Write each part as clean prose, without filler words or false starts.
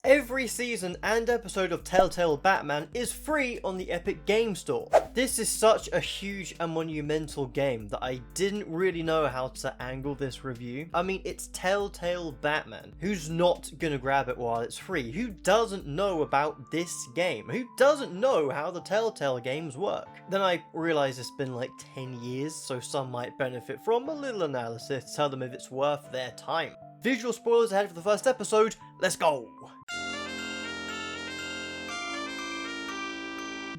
Every season and episode of Telltale Batman is free on the Epic Game Store. This is such a huge and monumental game that I didn't really know how to angle this review. I mean, it's Telltale Batman. Who's not gonna grab it while it's free? Who doesn't know about this game? Who doesn't know how the Telltale games work? Then I realized it's been like 10 years, so some might benefit from a little analysis to tell them if it's worth their time. Visual spoilers ahead for the first episode, let's go!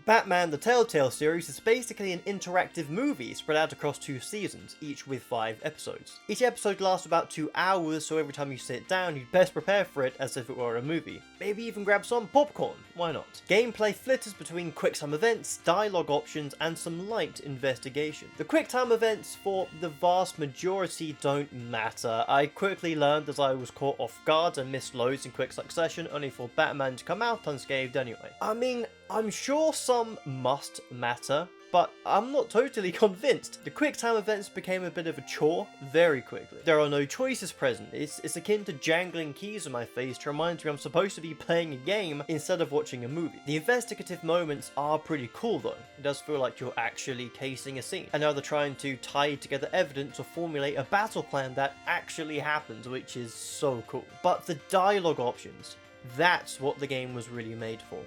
Batman the Telltale series is basically an interactive movie spread out across 2 seasons, each with 5 episodes. Each episode lasts about 2 hours, so every time you sit down, you'd best prepare for it as if it were a movie. Maybe even grab some popcorn, why not? Gameplay flitters between quick-time events, dialogue options, and some light investigation. The quick-time events, for the vast majority, don't matter. I quickly learned as I was caught off guard and missed loads in quick succession, only for Batman to come out unscathed anyway. I mean, I'm sure some must matter, but I'm not totally convinced. The quick time events became a bit of a chore very quickly. There are no choices present. It's akin to jangling keys on my face to remind me I'm supposed to be playing a game instead of watching a movie. The investigative moments are pretty cool though. It does feel like you're actually casing a scene, and now they're trying to tie together evidence or formulate a battle plan that actually happens, which is so cool. But the dialogue options, that's what the game was really made for.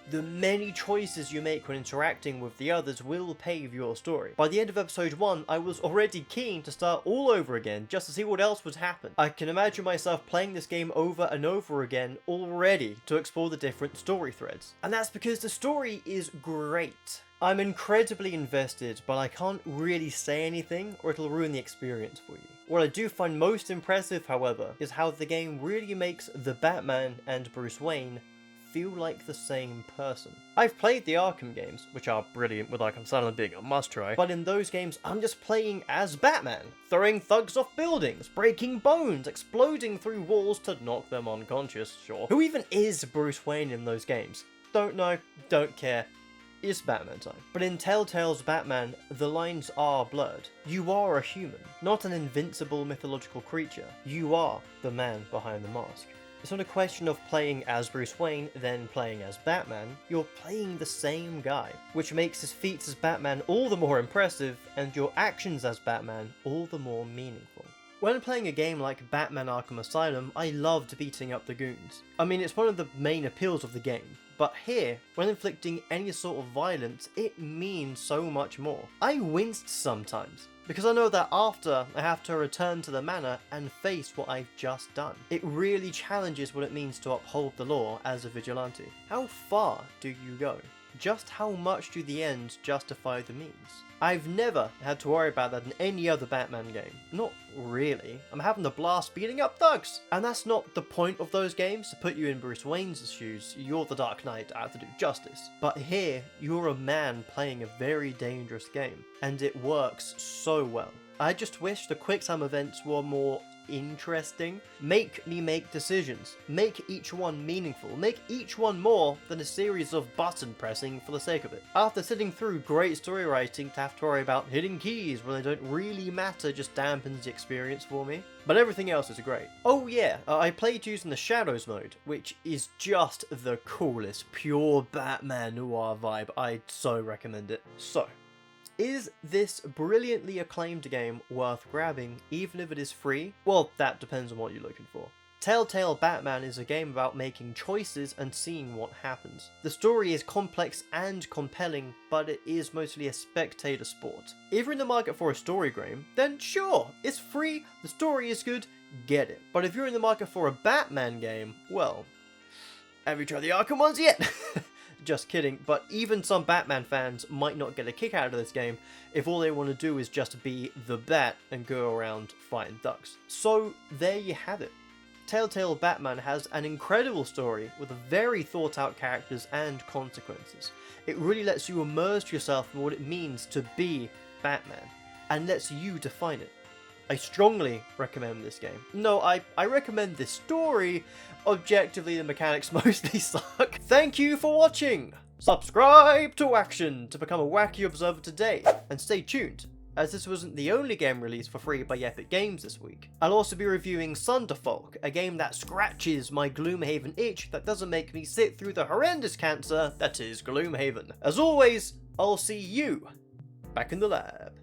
The many choices you make when interacting with the others will pave your story. By the end of episode 1, I was already keen to start all over again just to see what else would happen. I can imagine myself playing this game over and over again already to explore the different story threads. And that's because the story is great. I'm incredibly invested, but I can't really say anything or it'll ruin the experience for you. What I do find most impressive, however, is how the game really makes the Batman and Bruce Wayne feel like the same person. I've played the Arkham games, which are brilliant with Arkham Asylum being a must-try, but in those games I'm just playing as Batman, throwing thugs off buildings, breaking bones, exploding through walls to knock them unconscious, sure. Who even is Bruce Wayne in those games? Don't know, don't care. It's Batman time. But in Telltale's Batman, the lines are blurred. You are a human, not an invincible mythological creature. You are the man behind the mask. It's not a question of playing as Bruce Wayne, then playing as Batman. You're playing the same guy, which makes his feats as Batman all the more impressive, and your actions as Batman all the more meaningful. When playing a game like Batman Arkham Asylum, I loved beating up the goons. I mean, it's one of the main appeals of the game. But here, when inflicting any sort of violence, it means so much more. I winced sometimes, because I know that after, I have to return to the manor and face what I've just done. It really challenges what it means to uphold the law as a vigilante. How far do you go? Just how much do the ends justify the means? I've never had to worry about that in any other Batman game. Not really. I'm having a blast beating up thugs! And that's not the point of those games, to put you in Bruce Wayne's shoes. You're the Dark Knight, I have to do justice. But here, you're a man playing a very dangerous game, and it works so well. I just wish the quick-time events were more interesting. Make me make decisions. Make each one meaningful. Make each one more than a series of button pressing for the sake of it. After sitting through great story writing, to have to worry about hitting keys when they don't really matter just dampens the experience for me. But everything else is great. Oh yeah, I played using the Shadows mode, which is just the coolest, pure Batman noir vibe. I'd so recommend it. So, is this brilliantly acclaimed game worth grabbing, even if it is free? Well, that depends on what you're looking for. Telltale Batman is a game about making choices and seeing what happens. The story is complex and compelling, but it is mostly a spectator sport. If you're in the market for a story game, then sure, it's free, the story is good, get it. But if you're in the market for a Batman game, well, have you tried the Arkham ones yet? Just kidding, but even some Batman fans might not get a kick out of this game if all they want to do is just be the Bat and go around fighting thugs. So there you have it. Telltale Batman has an incredible story with very thought out characters and consequences. It really lets you immerse yourself in what it means to be Batman, and lets you define it. I strongly recommend this game. No, I recommend this story. Objectively, the mechanics mostly suck. Thank you for watching! Subscribe to Wacktion to become a wacky observer today, and stay tuned as this wasn't the only game released for free by Epic Games this week. I'll also be reviewing Thunderfolk, a game that scratches my Gloomhaven itch that doesn't make me sit through the horrendous cancer that is Gloomhaven. As always, I'll see you back in the lab.